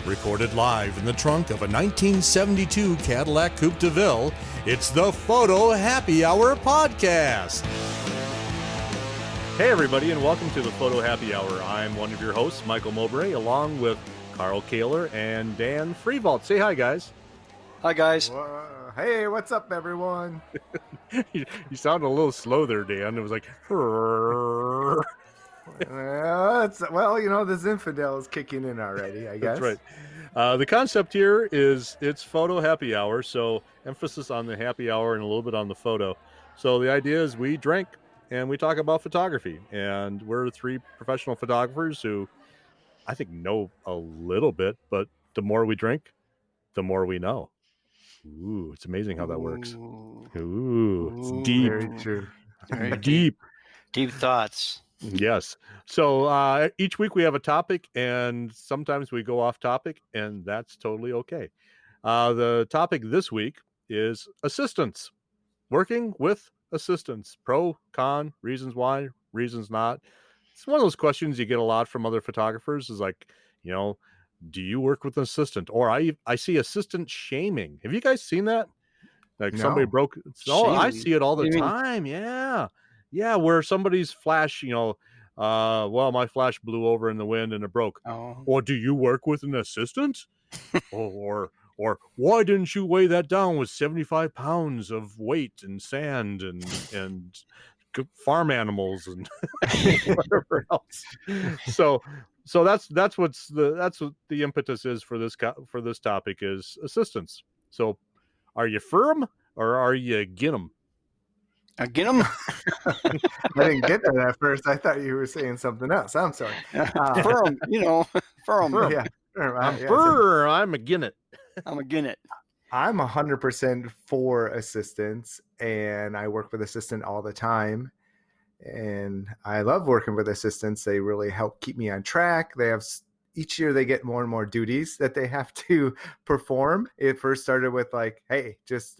Recorded live in the trunk of a 1972 Cadillac Coupe de Ville, it's the Photo Happy Hour podcast. Hey everybody, and welcome to the Photo Happy Hour. I'm one of your hosts, Michael Mowbray, along with Carl Caylor and Dan Frievalt. Say hi, guys. Hi, guys. Hey, what's up, everyone? You sounded a little slow there, Dan. It was like... Well, you know, this infidel is kicking in already, I guess. That's right. The concept here is it's Photo Happy Hour, so emphasis on the happy hour and a little bit on the photo. So the idea is we drink and we talk about photography, and we're three professional photographers who I think know a little bit, but the more we drink, the more we know. Ooh, it's amazing how that works. Ooh, it's deep. Very true. Very Deep. Deep thoughts. Yes. So each week we have a topic, and sometimes we go off topic, and that's totally okay. The topic this week is assistants. Working with assistants. Pro, con, reasons why, reasons not. It's one of those questions you get a lot from other photographers is like, you know, do you work with an assistant? Or I see assistant shaming. Have you guys seen that? Like somebody broke. Oh, I see it all the time. Yeah. Yeah, where somebody's flash, you know, well, my flash blew over in the wind and it broke. Oh. Or do you work with an assistant? or why didn't you weigh that down with 75 pounds of weight and sand and farm animals and whatever else? So that's what the impetus is for this topic is assistants. So are you firm or are you get 'em? Get them? I didn't get that at first. I thought you were saying something else. I'm sorry. Firm, you know, firm. Yeah. I'm again it. I'm again it. I'm 100% for assistants, and I work with assistant all the time. And I love working with assistants. They really help keep me on track. Each year they get more and more duties that they have to perform. It first started with like, hey, just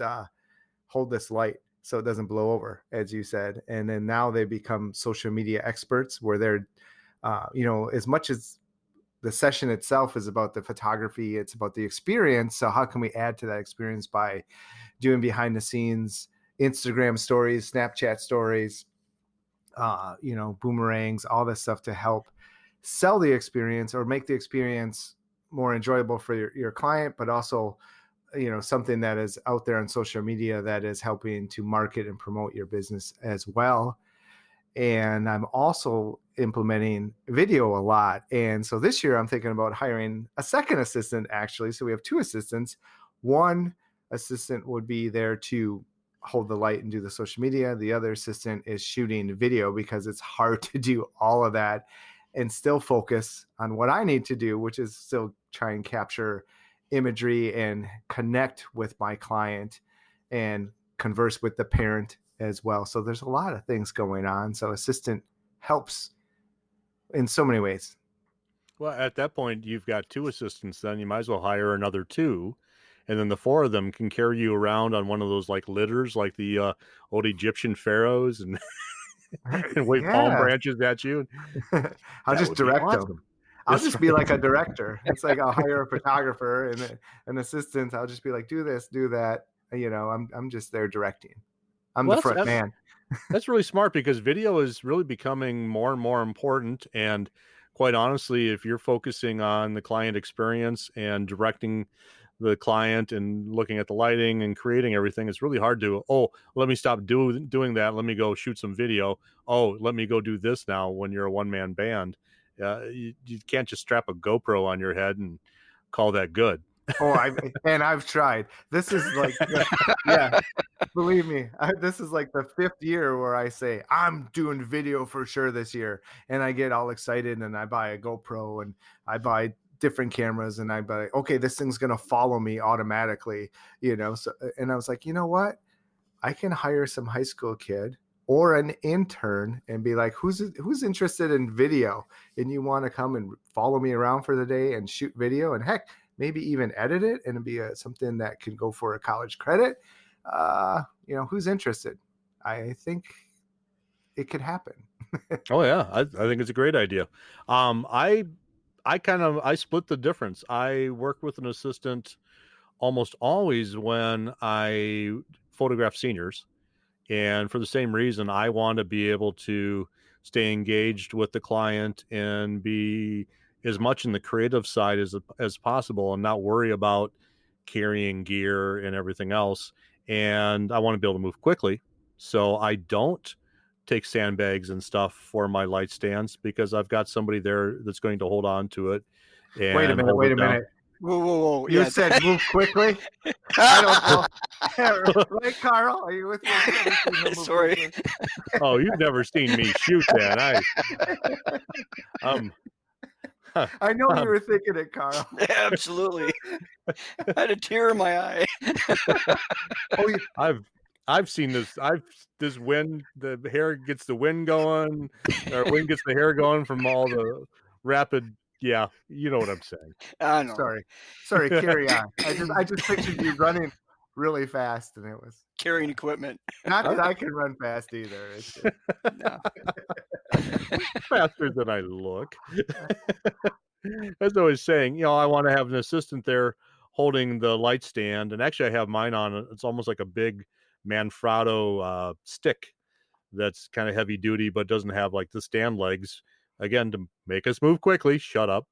hold this light so it doesn't blow over, as you said. And then now they become social media experts where they're, you know, as much as the session itself is about the photography, it's about the experience. So how can we add to that experience by doing behind the scenes, Instagram stories, Snapchat stories, you know, boomerangs, all this stuff to help sell the experience or make the experience more enjoyable for your client, but also, you know, something that is out there on social media that is helping to market and promote your business as well. And I'm also implementing video a lot. And so this year I'm thinking about hiring a second assistant, actually. So we have two assistants. One assistant would be there to hold the light and do the social media. The other assistant is shooting video because it's hard to do all of that and still focus on what I need to do, which is still try and capture imagery and connect with my client and converse with the parent as well. So there's a lot of things going on. So assistant helps in so many ways. Well, at that point, you've got two assistants, then you might as well hire another two. And then the four of them can carry you around on one of those like litters, like the old Egyptian pharaohs and, and wave palm branches at you. I'll just direct them. I'll just be like a director. It's like I'll hire a photographer and an assistant. I'll just be like, do this, do that. You know, I'm just there directing. I'm the front man. That's really smart because video is really becoming more and more important. And quite honestly, if you're focusing on the client experience and directing the client and looking at the lighting and creating everything, it's really hard to, let me stop doing that. Let me go shoot some video. Let me go do this now when you're a one-man band. You can't just strap a GoPro on your head and call that good. I've tried. This is like, believe me, this is like the fifth year where I say I'm doing video for sure this year, and I get all excited and I buy a GoPro and I buy different cameras and I buy, okay, this thing's gonna follow me automatically, you know. So, and I was like, you know what? I can hire some high school kid or an intern and be like, who's interested in video and you want to come and follow me around for the day and shoot video and heck, maybe even edit it and be something that can go for a college credit. You know, who's interested? I think it could happen. Oh yeah. I think it's a great idea. I split the difference. I work with an assistant almost always when I photograph seniors. And for the same reason, I want to be able to stay engaged with the client and be as much in the creative side as possible and not worry about carrying gear and everything else. And I want to be able to move quickly. So I don't take sandbags and stuff for my light stands because I've got somebody there that's going to hold on to it. And Wait a minute. hold Wait it a down. minute. Whoa. You Yeah. said move quickly. I don't know. Right, Carl? Are you with me? I've never seen him move Sorry. quickly. Oh, you've never seen me shoot that. I know you were thinking it, Carl. Absolutely. I had a tear in my eye. Oh, I've seen this. This wind, the hair gets the wind going, or wind gets the hair going from all the rapid. Yeah, you know what I'm saying. I know. sorry. Carry on. I just pictured you running really fast, and it was Carrying equipment. not that I can run fast either. It's just, No. Faster than I look. As I was saying, I want to have an assistant there holding the light stand, and actually I have mine on. It's almost like a big Manfrotto stick that's kind of heavy duty, but doesn't have like the stand legs. Again, to make us move quickly. Shut up.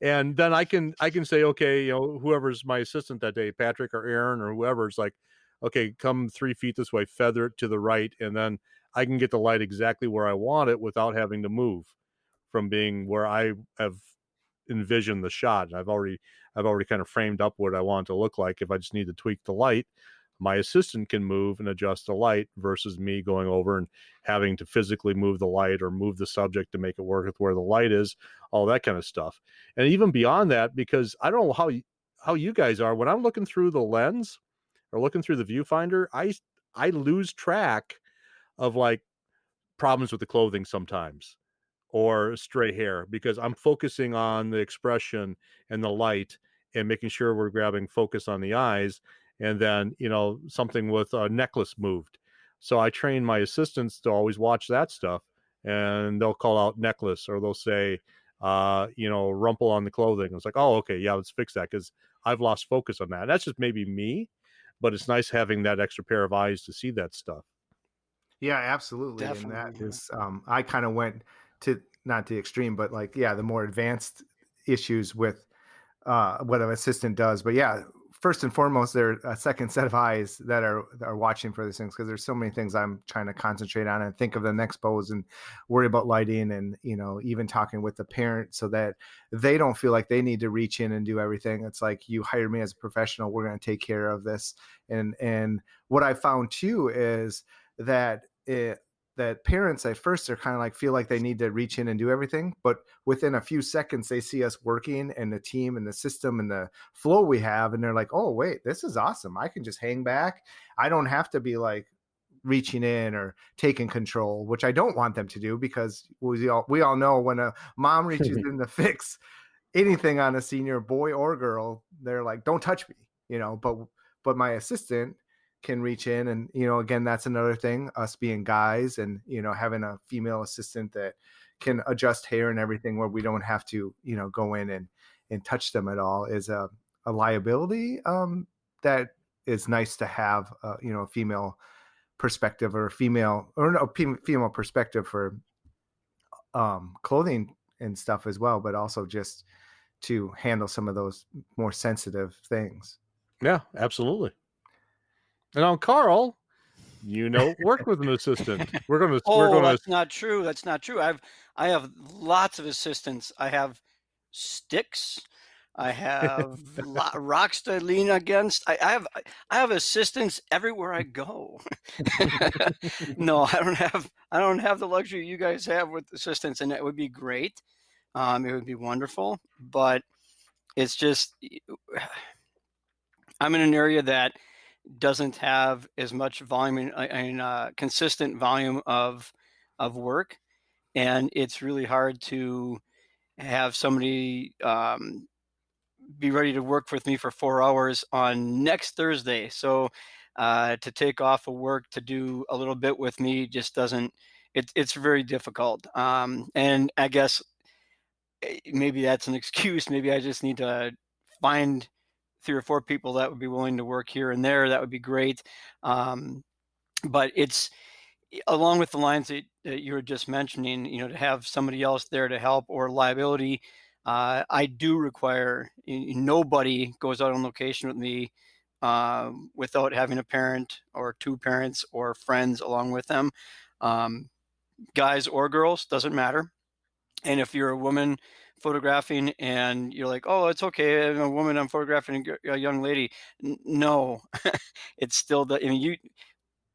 And then I can say, okay, whoever's my assistant that day, Patrick or Aaron or whoever's like, okay, come 3 feet this way, feather it to the right, and then I can get the light exactly where I want it without having to move from being where I have envisioned the shot. And I've already kind of framed up what I want it to look like. If I just need to tweak the light, my assistant can move and adjust the light versus me going over and having to physically move the light or move the subject to make it work with where the light is, all that kind of stuff. And even beyond that, because I don't know how you guys are, when I'm looking through the lens or looking through the viewfinder, I lose track of like problems with the clothing sometimes or stray hair because I'm focusing on the expression and the light and making sure we're grabbing focus on the eyes. And then, something with a necklace moved. So I train my assistants to always watch that stuff, and they'll call out necklace or they'll say, rumple on the clothing. It's like, oh, okay, yeah, let's fix that because I've lost focus on that. And that's just maybe me, but it's nice having that extra pair of eyes to see that stuff. yeah, absolutely. Definitely. And that is, I kind of went to not the extreme, but like, yeah, the more advanced issues with what an assistant does. But yeah, first and foremost, there are a second set of eyes that are watching for these things because there's so many things I'm trying to concentrate on and think of the next pose and worry about lighting and even talking with the parent so that they don't feel like they need to reach in and do everything. It's like, you hired me as a professional, we're going to take care of this. And what I found too is that that parents at first are kind of like feel like they need to reach in and do everything, but within a few seconds they see us working and the team and the system and the flow we have, and they're like, oh wait, this is awesome, I can just hang back, I don't have to be like reaching in or taking control, which I don't want them to do because we all know when a mom reaches in to fix anything on a senior, boy or girl, they're like, don't touch me, but my assistant can reach in and again, that's another thing, us being guys and having a female assistant that can adjust hair and everything where we don't have to go in and touch them at all is a liability that is nice to have a female perspective or female perspective for clothing and stuff as well, but also just to handle some of those more sensitive things. Yeah, absolutely. And now, Carl, work with an assistant. We're going to. That's not true. That's not true. I have lots of assistants. I have sticks. I have rocks to lean against. I have assistants everywhere I go. No, I don't have the luxury you guys have with assistants, and it would be great. It would be wonderful, but it's just I'm in an area that doesn't have as much volume and consistent volume of work, and it's really hard to have somebody be ready to work with me for 4 hours on next Thursday. So to take off of work to do a little bit with me just doesn't. It's very difficult, and I guess maybe that's an excuse. Maybe I just need to find 3 or 4 people that would be willing to work here and there. That would be great. But it's along with the lines that you were just mentioning, to have somebody else there to help, or liability. I do require, nobody goes out on location with me without having a parent or 2 parents or friends along with them. Guys or girls, doesn't matter. And if you're a woman photographing and you're like, oh, it's okay, I'm a woman, I'm photographing a young lady. No, it's still I mean,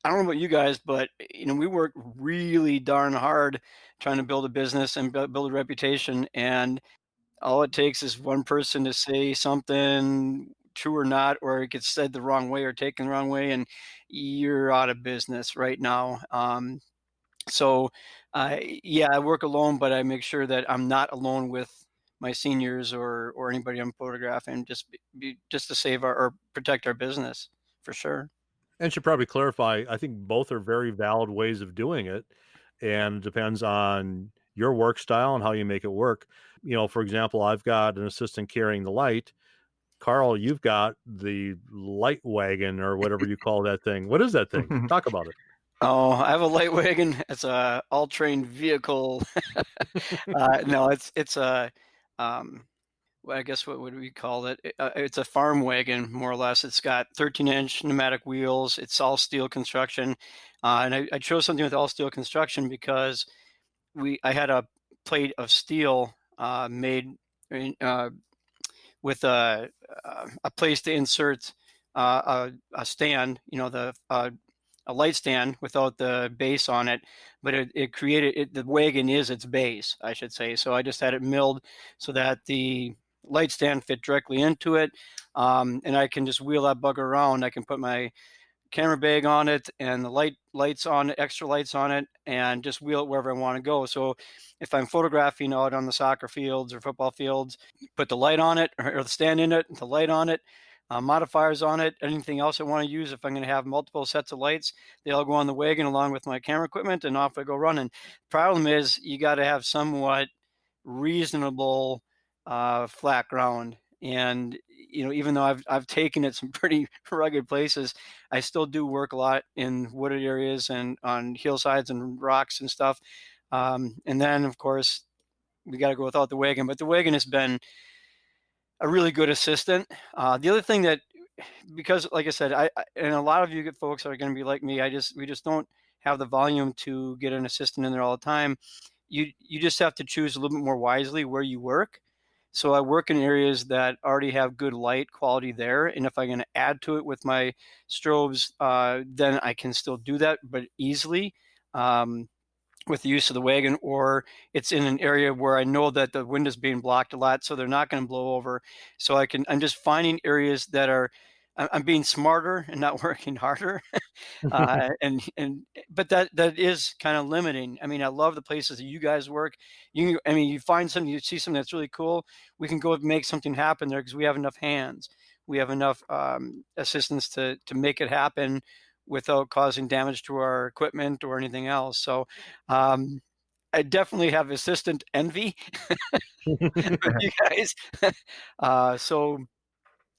I don't know about you guys, but we work really darn hard trying to build a business and build a reputation. And all it takes is one person to say something true or not, or it gets said the wrong way or taken the wrong way, and you're out of business right now. So, yeah, I work alone, but I make sure that I'm not alone with my seniors or anybody I'm photographing, just to save or protect our business, for sure. And should probably clarify, I think both are very valid ways of doing it, and it depends on your work style and how you make it work. For example, I've got an assistant carrying the light. Carl, you've got the light wagon or whatever you call that thing. What is that thing? Talk about it. Oh, I have a light wagon. It's a all-terrain vehicle. No, it's a well, I guess what would we call it? It's a farm wagon, more or less. It's got 13-inch pneumatic wheels. It's all steel construction, and I chose something with all steel construction because I had a plate of steel made with a place to insert a stand, a light stand without the base on it, but it created the wagon is its base, I should say. So I just had it milled so that the light stand fit directly into it, and I can just wheel that bugger around. I can put my camera bag on it and the lights on, extra lights on it, and just wheel it wherever I want to go. So if I'm photographing out on the soccer fields or football fields, put the light on it or the stand in it, the light on it, modifiers on it, anything else I want to use. If I'm going to have multiple sets of lights, they all go on the wagon along with my camera equipment, and off I go running. Problem is, you got to have somewhat reasonable flat ground. And even though I've taken it some pretty rugged places, I still do work a lot in wooded areas and on hillsides and rocks and stuff. And then, of course, we got to go without the wagon. But the wagon has been a really good assistant. The other thing that, because like I said, I and a lot of you folks are going to be like me, we just don't have the volume to get an assistant in there all the time. You just have to choose a little bit more wisely where you work. So I work in areas that already have good light quality there, and if I'm going to add to it with my strobes, then I can still do that, but easily with the use of the wagon. Or it's in an area where I know that the wind is being blocked a lot, so they're not going to blow over. So I'm just finding areas that I'm being smarter and not working harder. But that is kind of limiting. I mean, I love the places that you guys work. You find something, you see something that's really cool. We can go make something happen there because we have enough hands. We have enough assistance to make it happen without causing damage to our equipment or anything else. So I definitely have assistant envy with you guys. So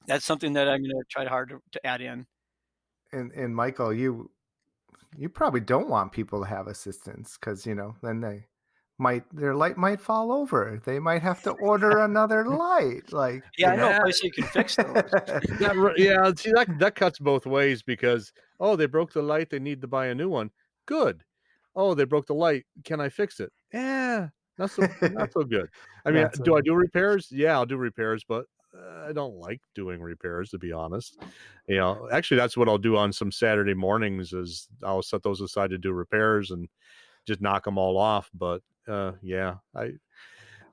that's something that I'm going to try hard to add in. And Michael, you probably don't want people to have assistants because then their light might fall over. They might have to order another light. Like I know a place you can fix those. Yeah, see that cuts both ways because they broke the light, they need to buy a new one. Good. Oh, they broke the light. Can I fix it? Yeah, not so good. I mean, do I do repairs? Yeah, I'll do repairs, but I don't like doing repairs, to be honest. Actually, that's what I'll do on some Saturday mornings is I'll set those aside to do repairs and just knock them all off. But yeah, I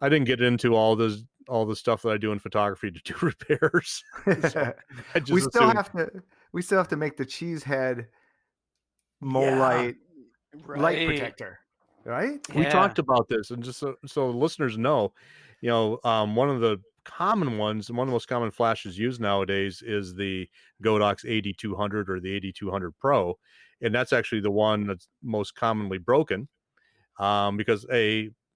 didn't get into all the stuff that I do in photography to do repairs. So we still have to make the cheese head MoLight light protector, right? We talked about this, and just so listeners know, one of the common ones, one of the most common flashes used nowadays is the Kodak's 8200 or the 8200 Pro, and that's actually the one that's most commonly broken because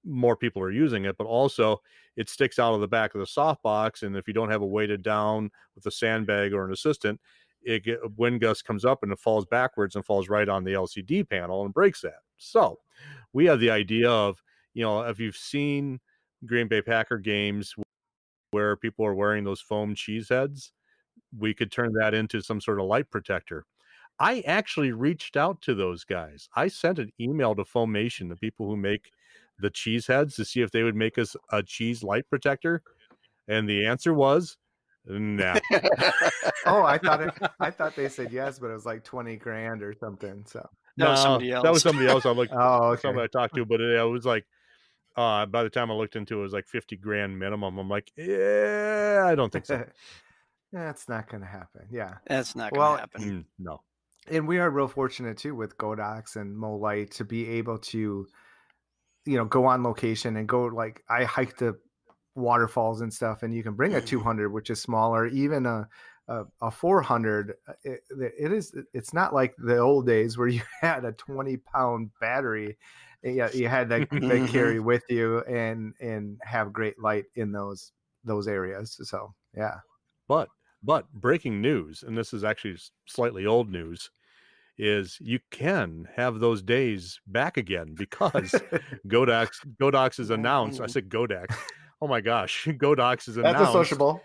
more people are using it, but also it sticks out of the back of the softbox. And if you don't have a weighted down with a sandbag or an assistant, a wind gust comes up and it falls backwards and falls right on the LCD panel and breaks that. So we have the idea of, if you've seen Green Bay Packer games where people are wearing those foam cheese heads, we could turn that into some sort of light protector. I actually reached out to those guys. I sent an email to Foamation, the people who make the cheese heads, to see if they would make us a cheese light protector. And the answer was, nah. Oh, I thought they said yes, but it was like 20 grand or something. So That was somebody else. That was somebody else. I looked. Oh, okay. Somebody I talked to, but it was like, by the time I looked into it, it was like 50 grand minimum. I'm like, yeah, I don't think so. That's not going to happen. Yeah, That's not going to happen. No. And we are real fortunate too with Kodaks and MoLight to be able to, go on location and go, like, I hike the waterfalls and stuff, and you can bring a 200, which is smaller, even a 400. It's not like the old days where you had a 20-pound battery. You had to carry with you and have great light in those areas. So yeah. But breaking news, and this is actually slightly old news, is you can have those days back again, because Godox has announced. I said Kodak. Oh my gosh, Godox has announced. That's a sociable.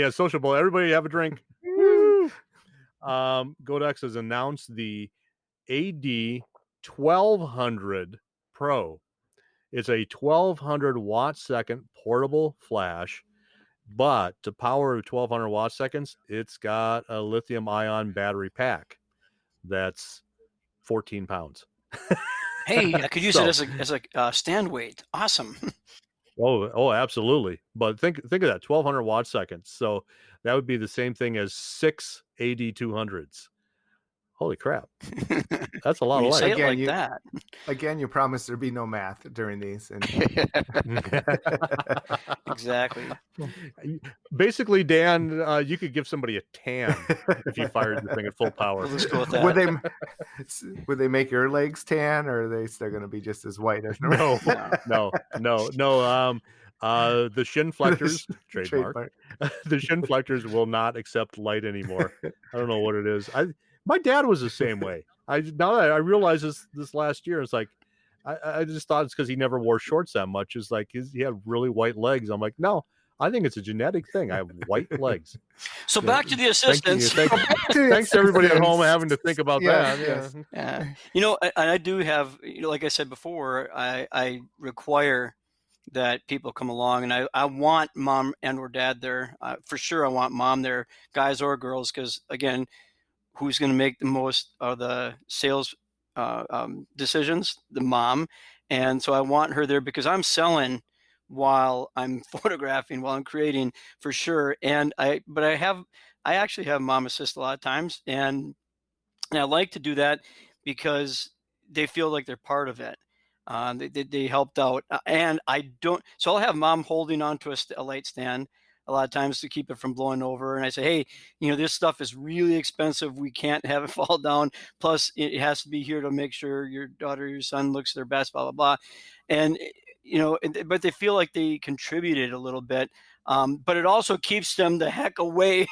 Sociable. Everybody have a drink. Godox has announced the AD-1200 Pro. It's a 1200 watt second portable flash. But to power 1200 watt seconds, it's got a lithium ion battery pack that's 14 pounds. Hey, I could use it as a stand weight. Awesome. Oh, absolutely. But think of that, 1200 watt seconds. So that would be the same thing as 6 AD-200s. Holy crap. That's a lot of light. Say it like that. Again, you promised there'd be no math during these. And... Exactly. Basically, Dan, you could give somebody a tan if you fired the thing at full power. Let's go with that. Would they make your legs tan, or are they still going to be just as white as No. The shin flectors, trademark. The shin flectors will not accept light anymore. I don't know what it is. My dad was the same way. Now that I realize this last year, it's like I just thought it's because he never wore shorts that much. It's like he had really white legs. I'm like, no, I think it's a genetic thing. I have white legs. So back to the assistants. Thanks to everybody at home having to think about that. Yeah. I do have, like I said before, I require that people come along, and I want mom and or dad there. For sure, I want mom there, guys or girls, because again, who's going to make the most of the sales decisions? The mom. And so I want her there because I'm selling while I'm photographing, while I'm creating, for sure. And I actually have mom assist a lot of times, and I like to do that because they feel like they're part of it. They helped out, and I don't. So I'll have mom holding onto a light stand a lot of times to keep it from blowing over. And I say, hey, this stuff is really expensive. We can't have it fall down. Plus, it has to be here to make sure your daughter, your son looks their best, blah, blah, blah. And, but they feel like they contributed a little bit. But it also keeps them the heck away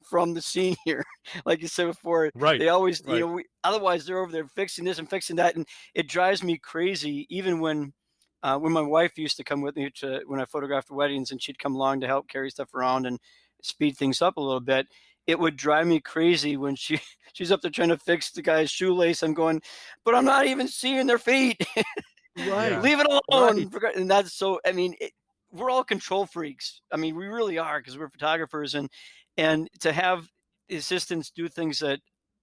from the scene here. Like you said before, right? They always, otherwise they're over there fixing this and fixing that. And it drives me crazy, even when my wife used to come with me when I photographed weddings, and she'd come along to help carry stuff around and speed things up a little bit. It would drive me crazy when she's up there trying to fix the guy's shoelace. I'm going, but I'm not even seeing their feet. Right. Leave it alone. Right. And that's so, we're all control freaks. We really are, because we're photographers, and to have assistants do things that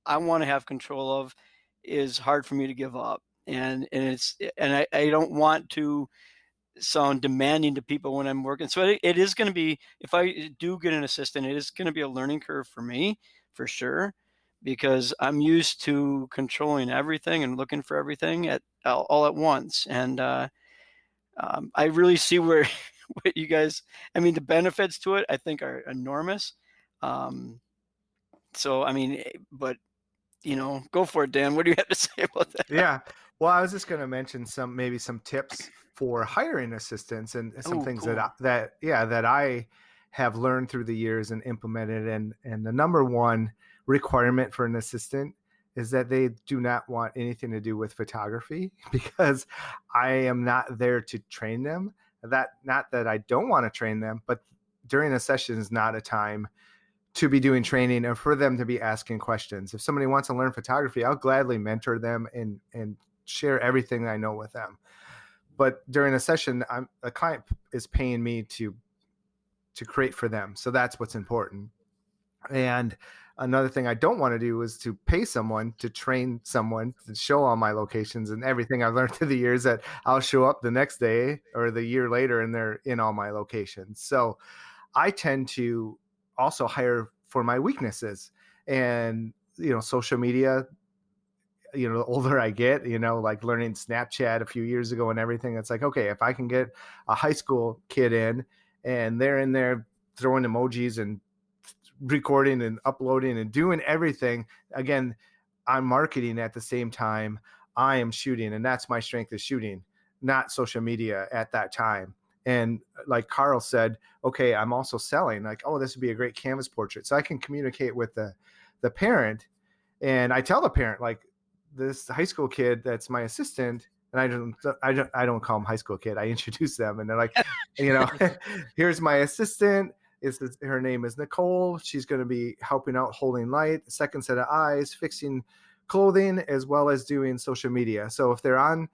I want to have control of is hard for me to give up. And I don't want to sound demanding to people when I'm working. So it is going to be, if I do get an assistant, it is going to be a learning curve for me, for sure, because I'm used to controlling everything and looking for everything all at once. And I really see where what you guys, the benefits to it, I think, are enormous. So, but go for it, Dan. What do you have to say about that? Yeah. Well, I was just going to mention maybe some tips for hiring assistants and some things Cool. that I have learned through the years and implemented. And the number one requirement for an assistant is that they do not want anything to do with photography, because I am not there to train them. Not that I don't want to train them, but during a session is not a time to be doing training and for them to be asking questions. If somebody wants to learn photography, I'll gladly mentor them and share everything I know with them. But during a session, a client is paying me to create for them. So that's what's important. And another thing I don't want to do is to pay someone to train someone to show all my locations and everything I've learned through the years, that I'll show up the next day or the year later and they're in all my locations. So I tend to also hire for my weaknesses. And, social media, the older I get, like learning Snapchat a few years ago and everything, it's like, okay, if I can get a high school kid in and they're in there throwing emojis and recording and uploading and doing everything, again, I'm marketing at the same time I am shooting, and that's my strength, is shooting, not social media at that time. And like Carl said, okay, I'm also selling, like, oh, this would be a great canvas portrait. So I can communicate with the parent, and I tell the parent, like, this high school kid that's my assistant, and I don't call him high school kid. I introduce them, and they're like, here's my assistant. Her name is Nicole. She's going to be helping out holding light, second set of eyes, fixing clothing, as well as doing social media. So if they're on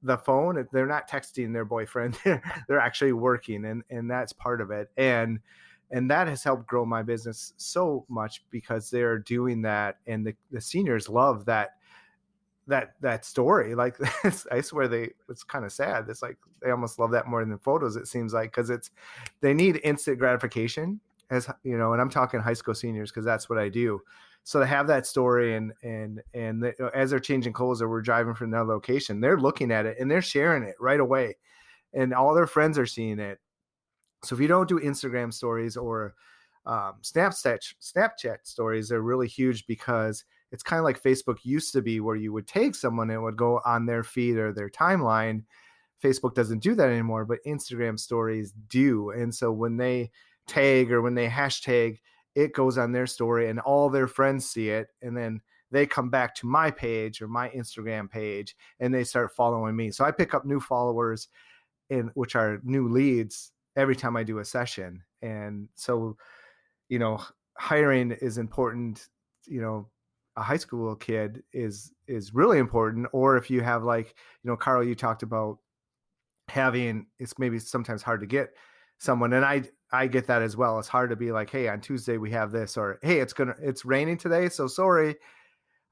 the phone, they're not texting their boyfriend, they're actually working, and that's part of it. And that has helped grow my business so much, because they're doing that, and the seniors love that story. Like, I swear it's kind of sad. It's like they almost love that more than photos, it seems like, because they need instant gratification, as and I'm talking high school seniors, because that's what I do. So to have that story, and as they're changing clothes or we're driving from another location, they're looking at it and they're sharing it right away, and all their friends are seeing it. So if you don't do Instagram stories or Snapchat stories, they're really huge, because it's kind of like Facebook used to be, where you would tag someone and it would go on their feed or their timeline. Facebook doesn't do that anymore, but Instagram stories do. And so when they tag or when they hashtag, it goes on their story and all their friends see it. And then they come back to my page or my Instagram page and they start following me. So I pick up new followers, which are new leads, every time I do a session. And so, hiring is important. A high school kid is really important. Or if you have, like, Carl, you talked about it's maybe sometimes hard to get someone. And I get that as well. It's hard to be like, hey, on Tuesday we have this, or hey, it's raining today, so sorry,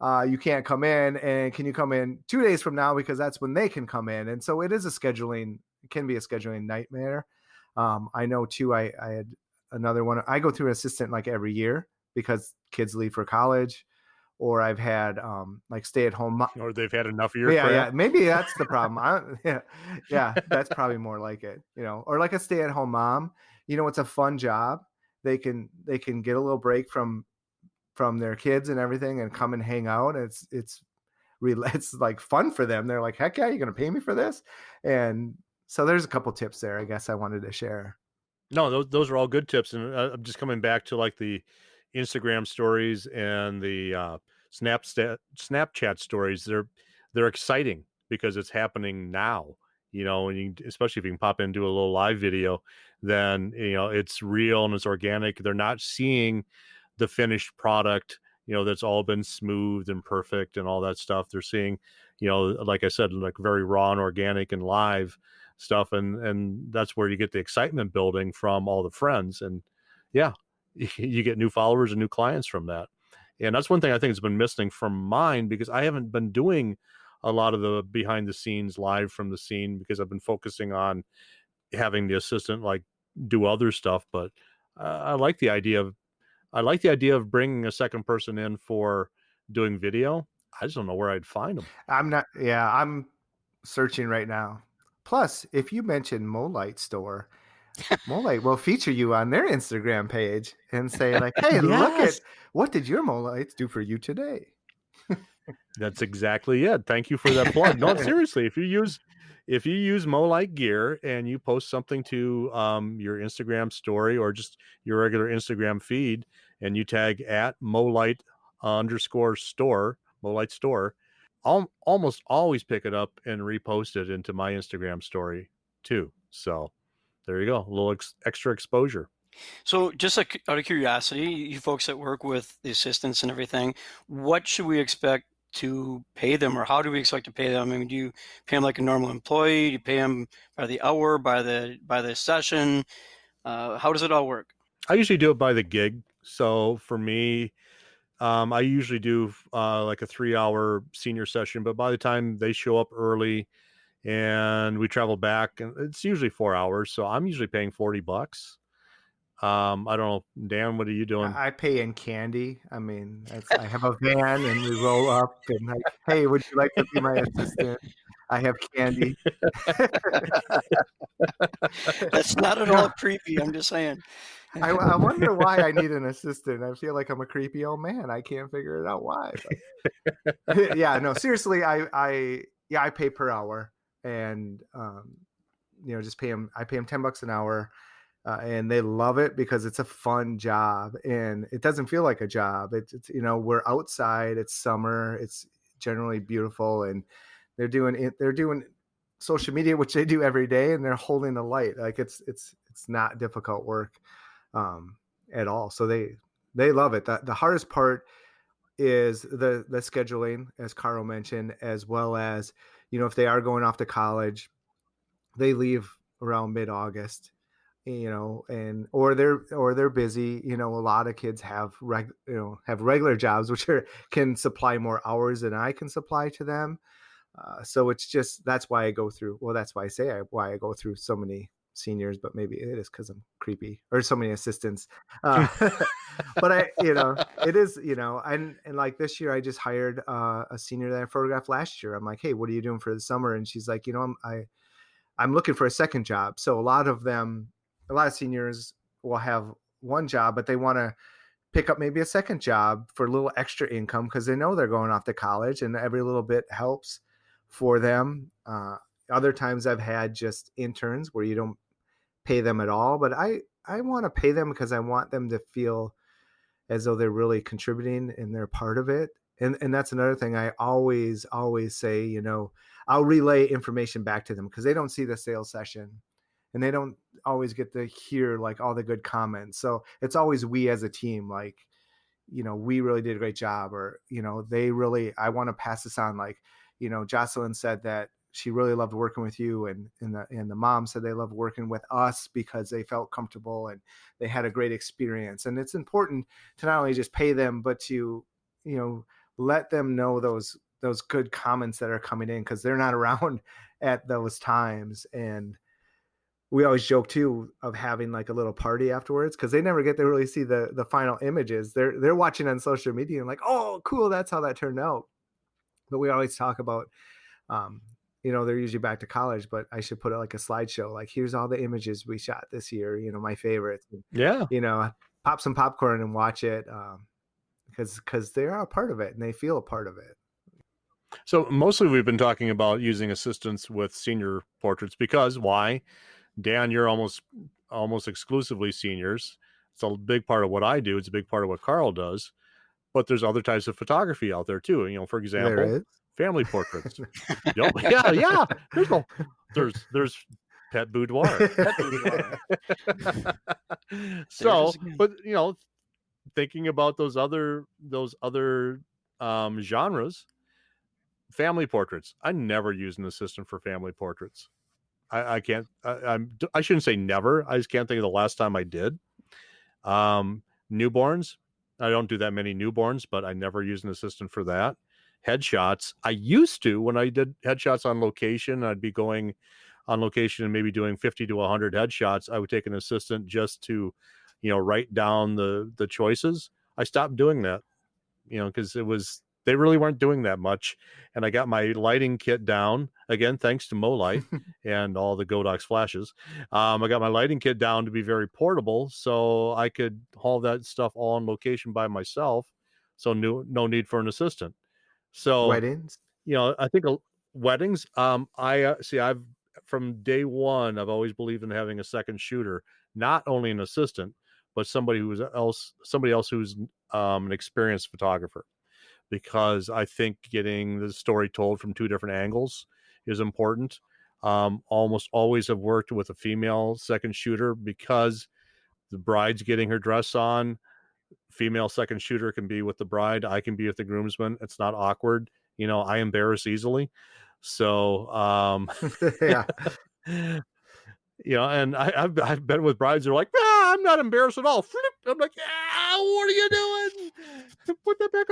you can't come in, and can you come in 2 days from now, because that's when they can come in. And so it can be a scheduling nightmare. I know too, I had another one. I go through an assistant like every year, because kids leave for college, or I've had like stay-at-home or they've had enough of your crap. crap. Maybe that's the problem. Yeah, that's probably more like it. Or like a stay-at-home mom. It's a fun job. They can get a little break from their kids and everything, and come and hang out. It's like fun for them. They're like, heck yeah, you're gonna pay me for this. And so there's a couple tips there, I guess, I wanted to share. No, those are all good tips. And I'm just coming back to like the Instagram stories and the Snapchat stories. They're exciting because it's happening now, and especially if you can pop in and do a little live video, then, it's real and it's organic. They're not seeing the finished product, that's all been smoothed and perfect and all that stuff. They're seeing, like I said, like very raw and organic and live stuff. And that's where you get the excitement building from all the friends. And yeah, you get new followers and new clients from that. And that's one thing I think has been missing from mine, because I haven't been doing a lot of the behind the scenes live from the scene, because I've been focusing on having the assistant like do other stuff. But I like the idea of bringing a second person in for doing video. I just don't know where I'd find them. I'm searching right now. Plus, if you mention MoLight store, MoLight will feature you on their Instagram page and say like, hey, Yes. Look at what did your MoLights do for you today? That's exactly it. Thank you for that plug. No, seriously, if you use MoLight gear and you post something to your Instagram story or just your regular Instagram feed, and you tag at MoLight _store, MoLight store, I'll almost always pick it up and repost it into my Instagram story too. So there you go, a little extra exposure. So just out of curiosity, you folks that work with the assistants and everything, what should we expect to pay them, or how do we expect to pay them? I mean, do you pay them like a normal employee? Do you pay them by the hour, by the session? How does it all work? I usually do it by the gig. So for me, I usually do like a 3-hour senior session, but by the time they show up early and we travel back, and it's usually 4 hours, so I'm usually paying $40. I don't know, Dan, what are you doing? I pay in candy. I mean, I have a van and we roll up and like, hey, would you like to be my assistant? I have candy. That's not at all creepy. I'm just saying. I wonder why I need an assistant. I feel like I'm a creepy old man. I can't figure it out why. But yeah, no, seriously, I pay per hour, and just pay them. I pay them $10 an hour. And they love it because it's a fun job and it doesn't feel like a job. It's we're outside, it's summer, it's generally beautiful, and they're doing social media, which they do every day, and they're holding a light. Like it's not difficult work at all. So they love it. The hardest part is the scheduling, as Carl mentioned, as well as, if they are going off to college, they leave around mid-August. Or they're busy. A lot of kids have regular jobs, which can supply more hours than I can supply to them. So it's just, that's why I go through. Well, that's why I say why I go through so many seniors, but maybe it is because I'm creepy, or so many assistants. But it is, and like this year I just hired a senior that I photographed last year. I'm like, hey, what are you doing for the summer? And she's like, I'm looking for a second job. So a lot of seniors will have one job, but they want to pick up maybe a second job for a little extra income because they know they're going off to college and every little bit helps for them. Other times I've had just interns where you don't pay them at all, but I want to pay them because I want them to feel as though they're really contributing and they're part of it. And that's another thing I always say, I'll relay information back to them because they don't see the sales session. And they don't always get to hear like all the good comments. So it's always we as a team, like, we really did a great job, or, I want to pass this on. Like, Jocelyn said that she really loved working with you, and the mom said they loved working with us because they felt comfortable and they had a great experience. And it's important to not only just pay them, but to, let them know those good comments that are coming in, because they're not around at those times. And we always joke too of having like a little party afterwards, because they never get to really see the final images. They're watching on social media and like, oh, cool, that's how that turned out. But we always talk about, they're usually back to college, but I should put like a slideshow. Like, here's all the images we shot this year, my favorites. Yeah. Pop some popcorn and watch it, because they are a part of it and they feel a part of it. So mostly we've been talking about using assistants with senior portraits because why? Dan, you're almost exclusively seniors. It's a big part of what I do. It's a big part of what Carl does. But there's other types of photography out there too. For example, family portraits. Yeah. There's pet boudoir. So, but thinking about those other genres, family portraits. I never use an assistant for family portraits. I can't. I shouldn't say never. I just can't think of the last time I did. Newborns. I don't do that many newborns, but I never use an assistant for that. Headshots. I used to when I did headshots on location. I'd be going on location and maybe doing 50 to 100 headshots. I would take an assistant just to, write down the choices. I stopped doing that, because they really weren't doing that much. And I got my lighting kit down, again, thanks to MoLight and all the Godox flashes. I got my lighting kit down to be very portable, so I could haul that stuff all on location by myself. So no need for an assistant. So, Weddings. I think weddings. I see. I've from day one, I've always believed in having a second shooter, not only an assistant, but somebody else who's an experienced photographer, because I think getting the story told from two different angles is important. Almost always have worked with a female second shooter because the bride's getting her dress on. Female second shooter can be with the bride. I can be with the groomsman. It's not awkward. I embarrass easily. So, Yeah. and I've been with brides that are like, I'm not embarrassed at all. Flip. I'm like, what are you doing? Put that back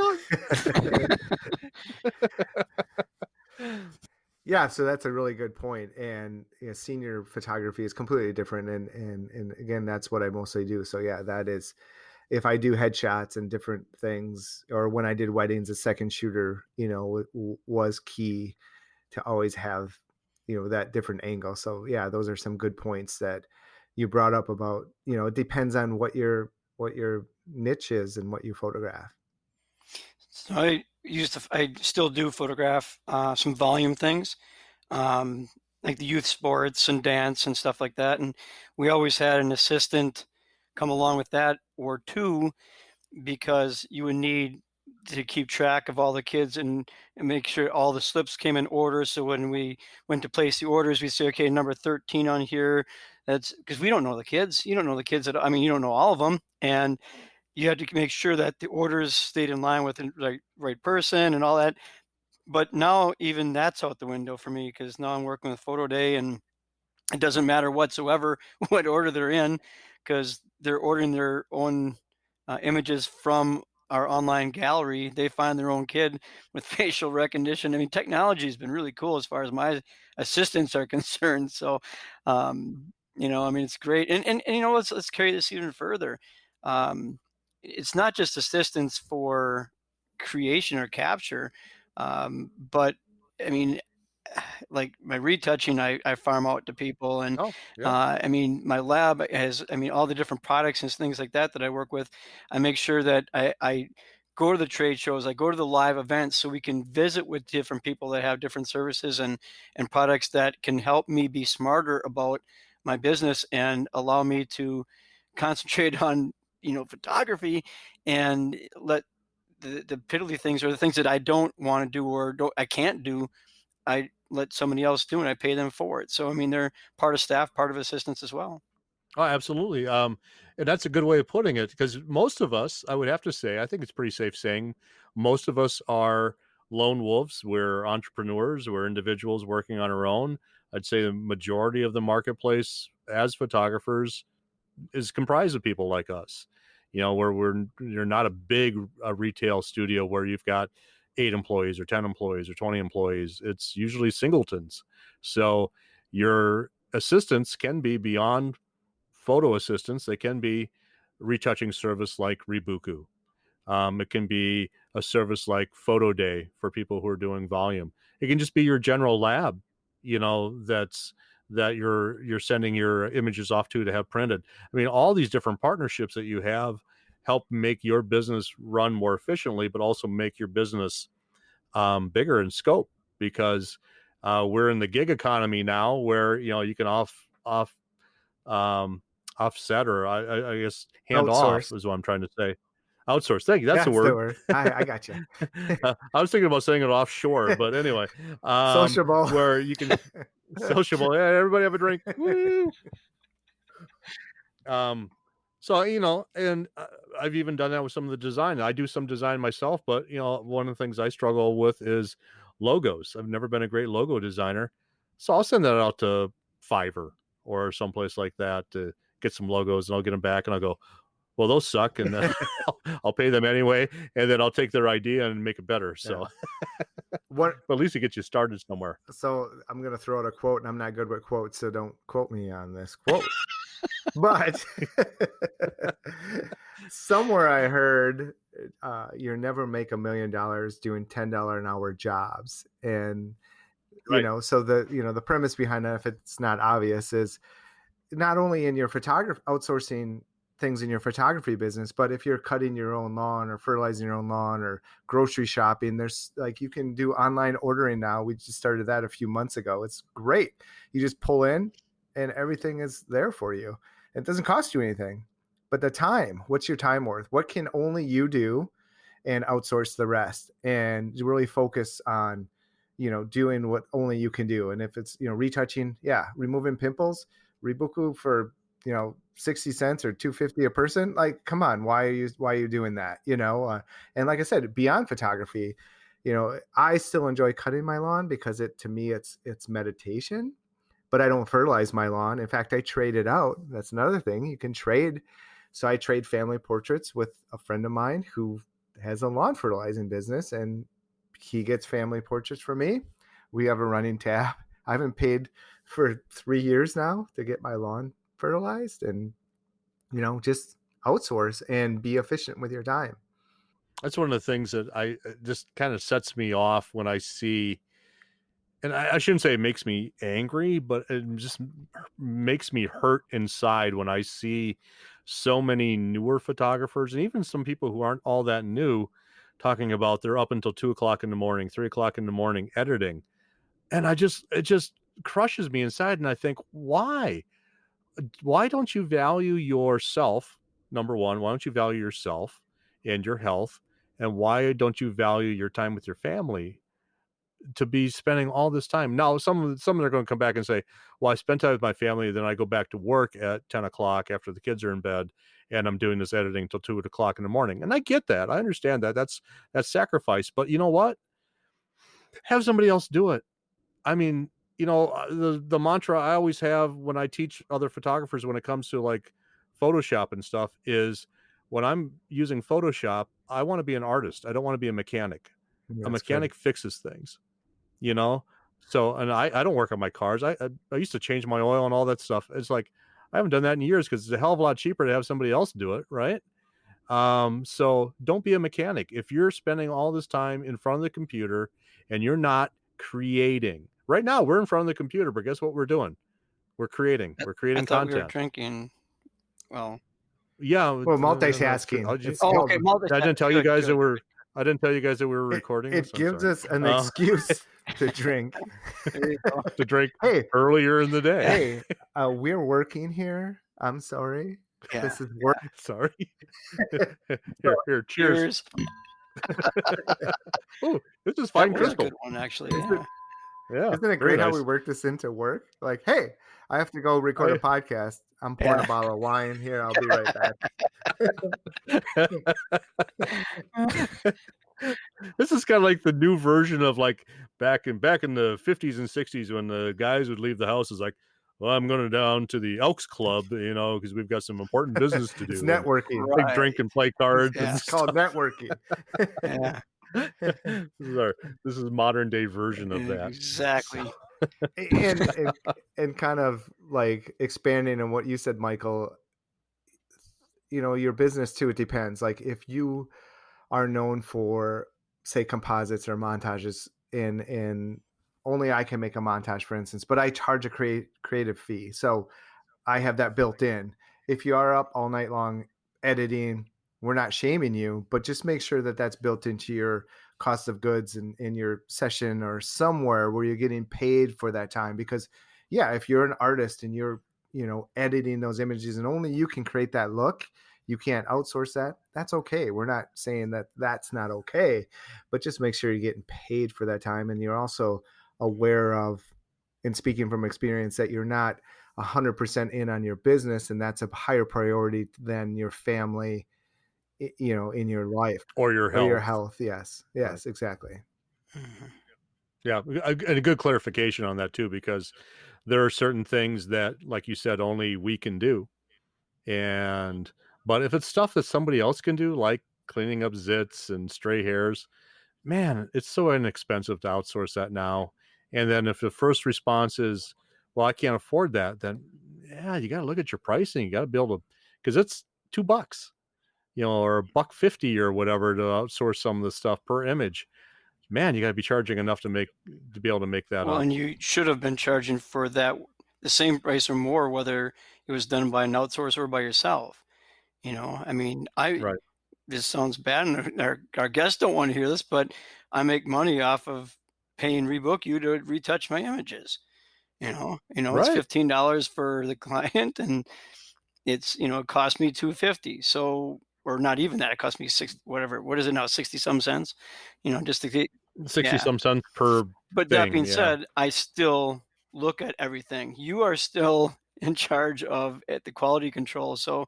on. Yeah, so that's a really good point. And senior photography is completely different. And again, that's what I mostly do. So yeah, that is, if I do headshots and different things, or when I did weddings, a second shooter, was key to always have, that different angle. So yeah, those are some good points that you brought up about, it depends on what your niche is and what you photograph. So I still do photograph some volume things, like the youth sports and dance and stuff like that. And we always had an assistant come along with that, or two, because you would need to keep track of all the kids and make sure all the slips came in order. So when we went to place the orders, we say, okay, number 13 on here. That's because we don't know the kids. You don't know the kids. You don't know all of them. And you had to make sure that the orders stayed in line with the right person and all that. But now even that's out the window for me, because now I'm working with Photo Day, and it doesn't matter whatsoever what order they're in, because they're ordering their own images from our online gallery. They find their own kid with facial recognition. I mean, technology has been really cool as far as my assistants are concerned. So, it's great. And let's carry this even further. It's not just assistance for creation or capture, but I mean, like my retouching, I farm out to people, and my lab has, all the different products and things like that I work with. I make sure that I go to the trade shows, I go to the live events, so we can visit with different people that have different services and products that can help me be smarter about my business and allow me to concentrate on photography, and let the piddly things, or the things that I don't want to do or I can't do, I let somebody else do, and I pay them for it. So they're part of staff, part of assistants as well. Oh, absolutely. And that's a good way of putting it, because most of us, I would have to say, I think it's pretty safe saying, most of us are lone wolves. We're entrepreneurs. We're individuals working on our own. I'd say the majority of the marketplace as photographers is comprised of people like us. Where you're not a big retail studio where you've got 8 employees or 10 employees or 20 employees. It's usually singletons. So your assistants can be beyond photo assistants. They can be retouching service like Rebuku. It can be a service like Photo Day for people who are doing volume. It can just be your general lab, that you're sending your images off to have printed. All these different partnerships that you have help make your business run more efficiently, but also make your business bigger in scope, because we're in the gig economy now, where you can offset, or I guess hand Outsource. off is what I'm trying to say. Outsource. Thank you. That's the word. I got you. I was thinking about saying it offshore, but anyway, Sociable. where you can sociable. Yeah, everybody have a drink. Woo! So, and I've even done that with some of the design. I do some design myself, but one of the things I struggle with is logos. I've never been a great logo designer, so I'll send that out to Fiverr or someplace like that to get some logos, and I'll get them back, and I'll go, well, those suck, and then I'll pay them anyway, and then I'll take their idea and make it better. So, but at least it gets you started somewhere. So I'm going to throw out a quote, and I'm not good with quotes, so don't quote me on this quote. But somewhere I heard, you never make $1 million doing $10 an hour jobs. And, so the premise behind that, if it's not obvious, is not only in your photography outsourcing things in your photography business, but if you're cutting your own lawn or fertilizing your own lawn or grocery shopping, there's like, you can do online ordering now. We just started that a few months ago. It's great. You just pull in and everything is there for you. It doesn't cost you anything. But the time, what's your time worth? What can only you do, and outsource the rest, and really focus on, doing what only you can do. And if it's, retouching, removing pimples, Rebuku for, 60 cents or $2.50 a person. Like, come on, why are you doing that? And like I said, beyond photography, I still enjoy cutting my lawn because to me, it's meditation, but I don't fertilize my lawn. In fact, I trade it out. That's another thing you can trade. So I trade family portraits with a friend of mine who has a lawn fertilizing business, and he gets family portraits for me. We have a running tab. I haven't paid for 3 years now to get my lawn fertilized, and, just outsource and be efficient with your time. That's one of the things that I just kind of sets me off when I see, and I shouldn't say it makes me angry, but it just makes me hurt inside when I see so many newer photographers, and even some people who aren't all that new, talking about they're up until 2 o'clock in the morning, 3 o'clock in the morning editing. And it just crushes me inside. And I think, why don't you value yourself? Number one, why don't you value yourself and your health? And why don't you value your time with your family to be spending all this time? Now, some are going to come back and say, well, I spend time with my family, then I go back to work at 10 o'clock after the kids are in bed, and I'm doing this editing till 2 o'clock in the morning. And I get that. I understand that. That's sacrifice. But you know what? Have somebody else do it. I mean, the mantra I always have when I teach other photographers when it comes to like Photoshop and stuff is, when I'm using Photoshop, I want to be an artist. I don't want to be a mechanic. A mechanic fixes things, So, and I don't work on my cars. I used to change my oil and all that stuff. It's like, I haven't done that in years because it's a hell of a lot cheaper to have somebody else do it, right? So don't be a mechanic. If you're spending all this time in front of the computer and you're not creating, right now we're in front of the computer, but guess what we're doing? We're creating content. We were drinking. Well, yeah. Well, multitasking. Okay, multitasking. I didn't tell you guys that we're. I didn't tell you guys that we were recording. It gives us an excuse to drink. To drink earlier in the day. Hey, we're working here. I'm sorry. Yeah. This is work. Sorry. Here, cheers. Oh, this is fine crystal. A good one, actually. Yeah. Isn't it great how we work this into work? Like, hey, I have to go record a podcast. I'm pouring a bottle of wine here. I'll be right back. This is kind of like the new version of like back in the 50s and 60s when the guys would leave the house. Is like, well, I'm going down to the Elks Club, because we've got some important business to do. It's networking. Right. Drink and play cards. Yeah. It's called networking. Yeah. This is modern day version of that. Exactly. and kind of like expanding on what you said, Michael, your business too, it depends. Like if you are known for, say, composites or montages, and only I can make a montage, for instance, but I charge a creative fee. So I have that built in. If you are up all night long editing, we're not shaming you, but just make sure that that's built into your cost of goods in your session or somewhere where you're getting paid for that time. Because if you're an artist and you're, editing those images and only you can create that look, you can't outsource that. That's okay. We're not saying that that's not okay, but just make sure you're getting paid for that time. And you're also aware of, and speaking from experience, that you're not 100% in on your business, and that's a higher priority than your family, in your life or your health. Yes, right. Exactly. Mm-hmm. Yeah, and a good clarification on that too, because there are certain things that, like you said, only we can do. But if it's stuff that somebody else can do, like cleaning up zits and stray hairs, man, it's so inexpensive to outsource that now. And then if the first response is, well, I can't afford that, then you got to look at your pricing. You got to be able to, because it's $2, or $1.50 or whatever to outsource some of the stuff per image. Man, you got to be charging enough to be able to make that up. And you should have been charging for that the same price or more, whether it was done by an outsourcer or by yourself. You know, I mean, Right. this sounds bad, and our guests don't want to hear this, but I make money off of paying Rebook You to retouch my images. It's Right. $15 for the client, and it's it cost me 250. So, or not even that, it cost me six whatever. What is it now? 60 some cents. Just to get 60 yeah. some cents per But that thing. being Yeah. said, I still look at everything. You are still in charge of the quality control. So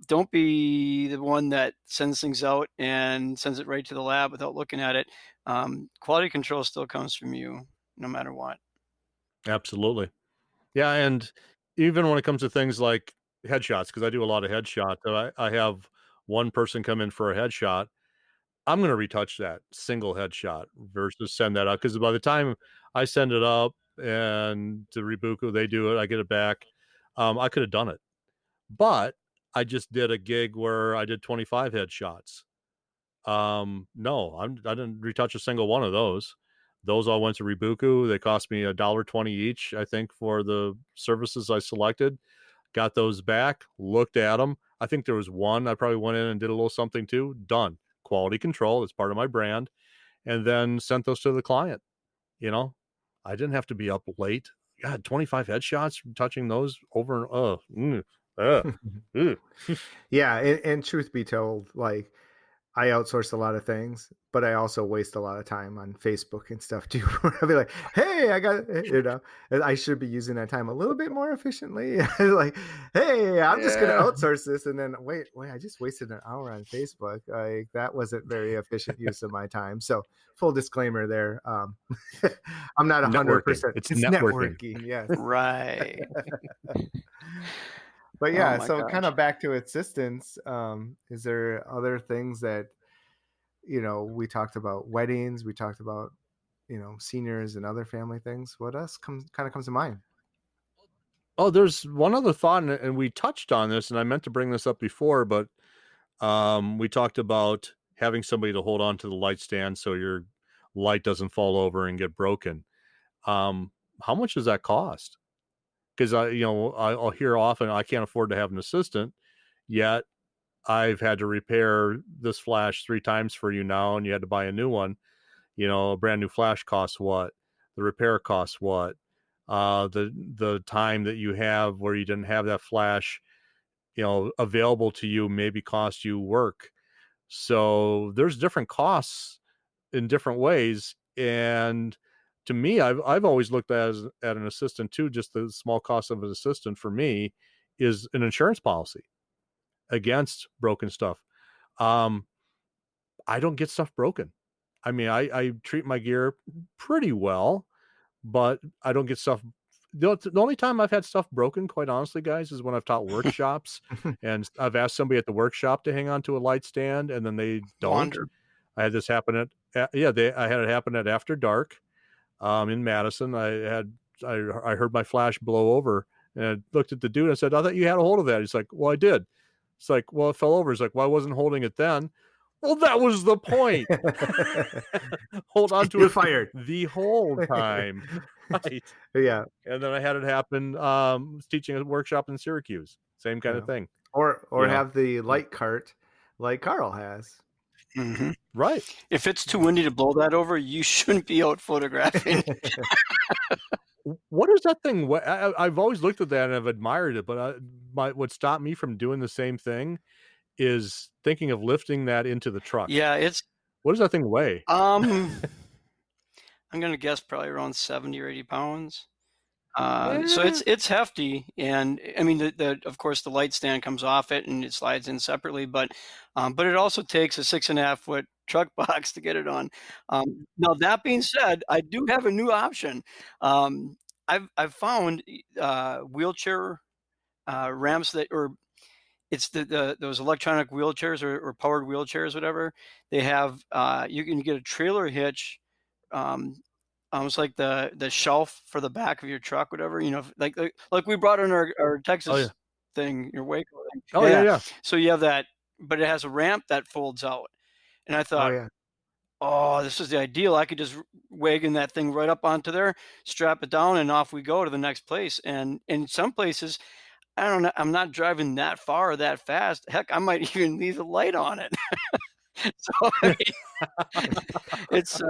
don't be the one that sends things out and sends it right to the lab without looking at it. Quality control still comes from you, no matter what. Absolutely. Yeah. And even when it comes to things like headshots, because I do a lot of headshots, so I have one person come in for a headshot. I'm going to retouch that single headshot versus send that out. Because by the time I send it up and to Rebuku, they do it, I get it back. I could have done it, but I just did a gig where I did 25 headshots. No, I didn't retouch a single one of those. Those all went to Rebuku. They cost me $1.20 each, I think, for the services I selected. Got those back, looked at them. I think there was one I probably went in and did a little something too. Done. Quality control. It's part of my brand. And then sent those to the client. I didn't have to be up late. God, 25 headshots, touching those over and Yeah, and truth be told, like I outsource a lot of things, but I also waste a lot of time on Facebook and stuff too. I'll be like, hey, and I should be using that time a little bit more efficiently. Like, hey, I'm just going to outsource this. And then wait, I just wasted an hour on Facebook. Like that wasn't very efficient use of my time. So full disclaimer there. I'm not 100%. It's networking. Yes. Right. But yeah, Oh my so gosh. kind of back to assistance. Is there other things that, we talked about weddings, we talked about, seniors and other family things. What else comes to mind? Oh, there's one other thought, and we touched on this, and I meant to bring this up before, but we talked about having somebody to hold on to the light stand so your light doesn't fall over and get broken. How much does that cost? Because I'll hear often I can't afford to have an assistant, yet I've had to repair this flash 3 times for you now, and you had to buy a new one. A brand new flash costs what? The repair costs what? The time that you have where you didn't have that flash, available to you maybe cost you work. So there's different costs in different ways. And to me, I've always looked at an assistant too. Just the small cost of an assistant for me is an insurance policy against broken stuff. I don't get stuff broken. I mean, I treat my gear pretty well, but I don't get stuff. The only time I've had stuff broken, quite honestly, guys, is when I've taught workshops and I've asked somebody at the workshop to hang on to a light stand and then they don't. Wander. I had this happen I had it happen at After Dark in Madison. I heard my flash blow over and I looked at the dude and I said, I thought you had a hold of that. He's like, well, I did. It's like, well, it fell over. He's like, well, I wasn't holding it then. Well, that was the point. Hold on to it fired the whole time. Right. Yeah. And then I had it happen teaching a workshop in Syracuse. Same kind of thing. Or have the light cart like Carl has. Mm-hmm. Right. If it's too windy to blow that over, you shouldn't be out photographing. What is that thing? I've always looked at that and I've admired it, but what stopped me from doing the same thing is thinking of lifting that into the truck. Yeah, what does that thing weigh? I'm gonna guess probably around 70 or 80 pounds. So it's hefty, and I mean of course the light stand comes off it and it slides in separately, but it also takes a 6.5 foot truck box to get it on. Now that being said, I do have a new option. I've found wheelchair ramps it's those electronic wheelchairs or powered wheelchairs, whatever. They have you can get a trailer hitch, almost like the shelf for the back of your truck, whatever. Like we brought in our Texas thing, your Waco thing. Oh yeah. So you have that, but it has a ramp that folds out. And I thought, oh, this is the ideal. I could just wagon that thing right up onto there, strap it down, and off we go to the next place. And in some places, I don't know, I'm not driving that far or that fast. Heck, I might even leave the light on it. So, I mean, it's,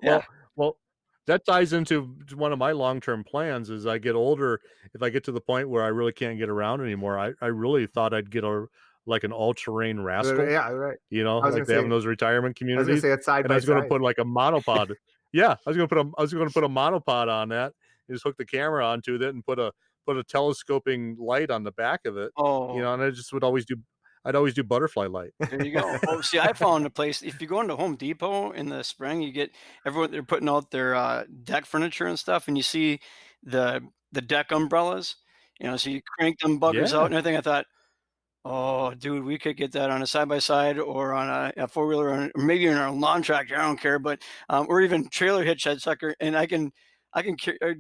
yeah. Well, that ties into one of my long-term plans. As I get older, if I get to the point where I really can't get around anymore, I really thought I'd get a like an all-terrain rascal, Yeah, right. I was like gonna they have in say those retirement I was gonna communities, say it's side and I by was gonna side. put like a monopod. Yeah, I was gonna put a monopod on that, and just hook the camera onto it and put a telescoping light on the back of it, Oh, and I just would always do I'd always do butterfly light. there you go. Oh, see, I found a place. If you go into Home Depot in the spring, you get everyone, they're putting out their deck furniture and stuff, and you see the deck umbrellas. So you crank them buggers out Yeah. and everything. I thought, oh, dude, we could get that on a side by side or on a four wheeler, or maybe in our lawn tractor. I don't care, but or even trailer hitch that sucker, and I can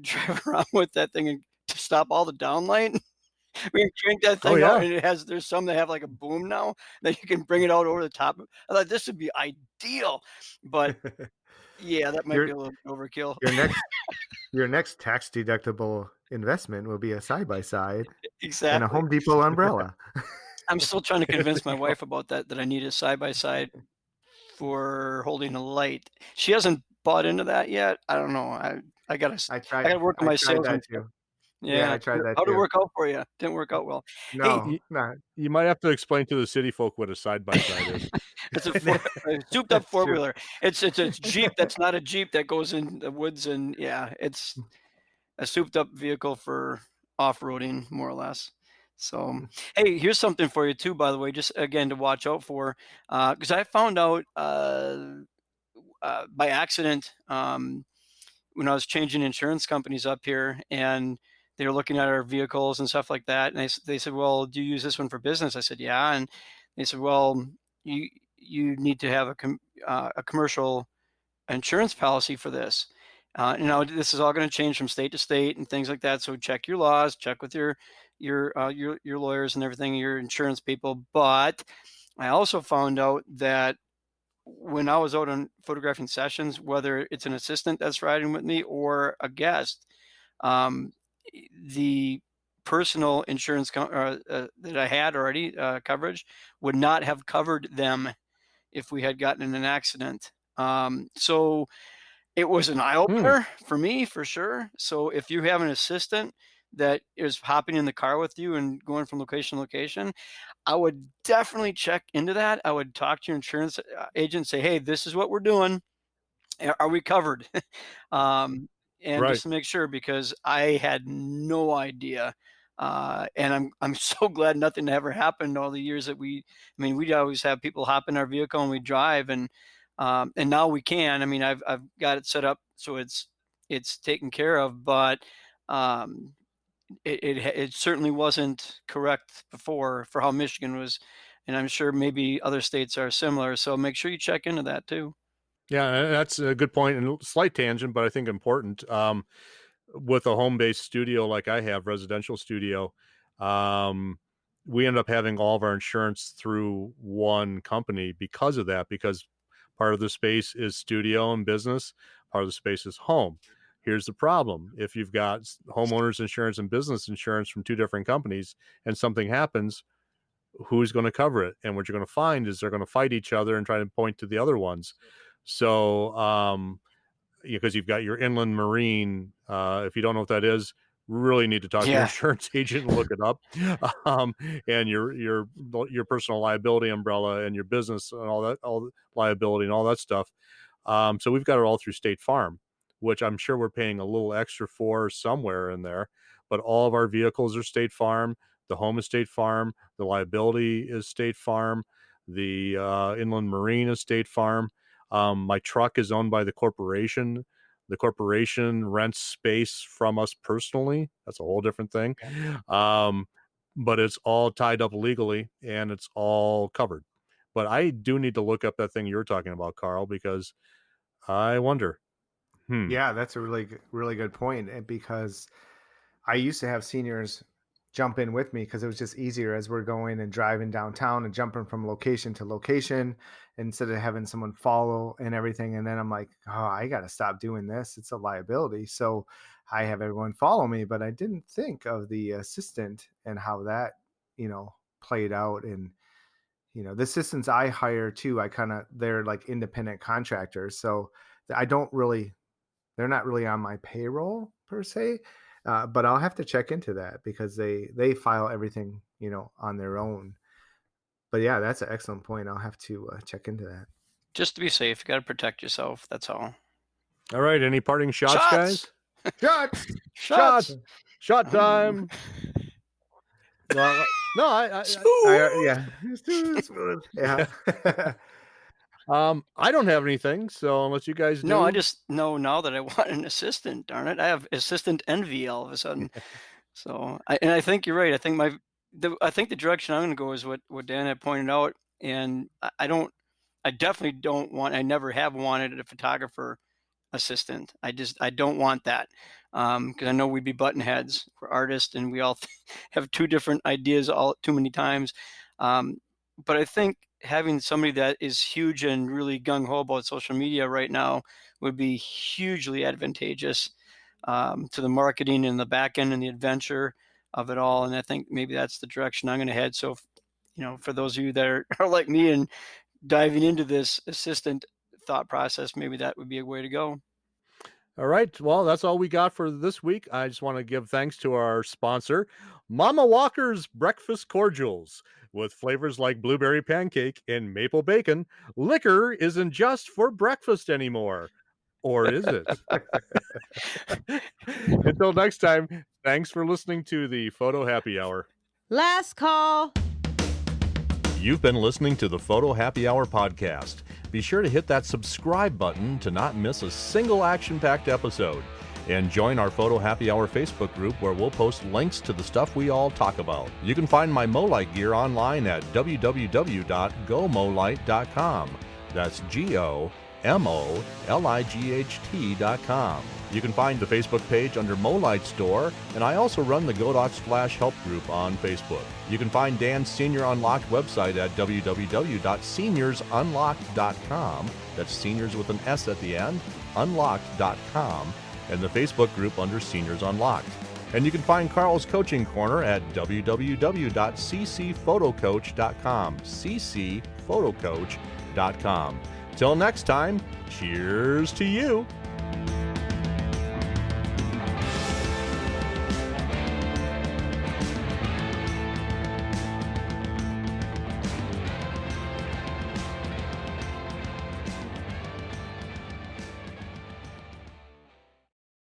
drive around with that thing and to stop all the downlight. We can crank that Oh, thing out, yeah. and there's some that have like a boom now that you can bring it out over the top. I thought this would be ideal, but yeah, that might be Your a little bit overkill. your next your next tax deductible investment will be a side by side and a Exactly. Home Depot umbrella. I'm still trying to There convince my you go. wife about that I need a side by side for holding a light. She hasn't bought into that yet. I don't know. I gotta I I tried gotta work on I my tried that salesmanship. too. Yeah, Yeah. I tried that How'd it too. work out for you? Didn't work out well. Hey, No, You not you might have to explain to the city folk what a side by side is. it's a souped up that's four true. wheeler. It's a Jeep that's not a Jeep that goes in the woods, and yeah, it's a souped up vehicle for off-roading more or less. So, hey, here's something for you too, by the way, just again to watch out for, because I found out by accident when I was changing insurance companies up here, and they were looking at our vehicles and stuff like that. And they said, "Well, do you use this one for business?" I said, "Yeah." And they said, "Well, you you need to have a commercial insurance policy for this." This is all going to change from state to state and things like that. So check your laws, check with your lawyers and everything, your insurance people. But I also found out that when I was out on photographing sessions, whether it's an assistant that's riding with me or a guest, um, the personal insurance that I had already coverage would not have covered them if we had gotten in an accident. So it was an eye Hmm. opener for me, for sure. So if you have an assistant that is hopping in the car with you and going from location to location, I would definitely check into that. I would talk to your insurance agent, say, "Hey, this is what we're doing. Are we covered?" um, and Right. just to make sure, because I had no idea. And I'm so glad nothing ever happened all the years that I mean, we'd always have people hop in our vehicle and we drive, and now we can. I mean, I've got it set up so it's taken care of, but um, it certainly wasn't correct before for how Michigan was, and I'm sure maybe other states are similar. So make sure you check into that too. Yeah, that's a good point and slight tangent, but I think important. With a home-based studio like I have, residential studio, um, we end up having all of our insurance through one company because of that, because part of the space is studio and business, part of the space is home. Here's the problem. If you've got homeowners insurance and business insurance from two different companies and something happens, who's going to cover it? And what you're going to find is they're going to fight each other and try to point to the other ones. So, because you've got your inland marine, if you don't know what that is, really need to talk to your Yeah, insurance agent and look it up. um, and your personal liability umbrella and your business and all that, all the liability and all that stuff. So we've got it all through State Farm, which I'm sure we're paying a little extra for somewhere in there. But all of our vehicles are State Farm. The home is State Farm. The liability is State Farm. The inland marine is State Farm. My truck is owned by the corporation. The corporation rents space from us personally. That's a whole different thing. Um, but it's all tied up legally and it's all covered. But I do need to look up that thing you're talking about, Carl, because I wonder. Hmm. Yeah, that's a really good point. And because I used to have seniors jump in with me because it was just easier as we're going and driving downtown and jumping from location to location instead of having someone follow and everything. And then I'm like, oh, I got to stop doing this. It's a liability. So I have everyone follow me, but I didn't think of the assistant and how that, played out. And, the assistants I hire too, they're like independent contractors. So they're not really on my payroll per se. But I'll have to check into that because they file everything, on their own. But yeah, that's an excellent point. I'll have to check into that. Just to be safe, you got to protect yourself. That's all. All right. Any parting shots, guys? Shots! Shot time. Well, no, yeah. Smooth. Yeah. I don't have anything, so unless you guys do. No, I just know now that I want an assistant. Darn it, I have assistant envy all of a sudden. So, I think you're right. I think I think the direction I'm going to go is what Dan had pointed out, and I definitely don't want. I never have wanted a photographer assistant. I don't want that because I know we'd be button heads. We're artists, and we all have two different ideas all too many times. But I think having somebody that is huge and really gung-ho about social media right now would be hugely advantageous to the marketing and the back end and the adventure of it all. And I think maybe that's the direction I'm going to head. So, for those of you that are like me and diving into this assistant thought process, maybe that would be a way to go. All right. Well, that's all we got for this week. I just want to give thanks to our sponsor, Mama Walker's Breakfast Cordials. With flavors like blueberry pancake and maple bacon, liquor isn't just for breakfast anymore. Or is it? Until next time, thanks for listening to the Photo Happy Hour. Last call. You've been listening to the Photo Happy Hour podcast. Be sure to hit that subscribe button to not miss a single action-packed episode. And join our Photo Happy Hour Facebook group where we'll post links to the stuff we all talk about. You can find my MoLight gear online at www.gomolight.com. That's GOMOLIGHT.com. You can find the Facebook page under MoLight Store, and I also run the Godox Flash Help Group on Facebook. You can find Dan's Senior Unlocked website at www.seniorsunlocked.com. That's seniors with an S at the end, unlocked.com. And the Facebook group under Seniors Unlocked. And you can find Carl's Coaching Corner at www.ccphotocoach.com, ccphotocoach.com. Till next time, cheers to you.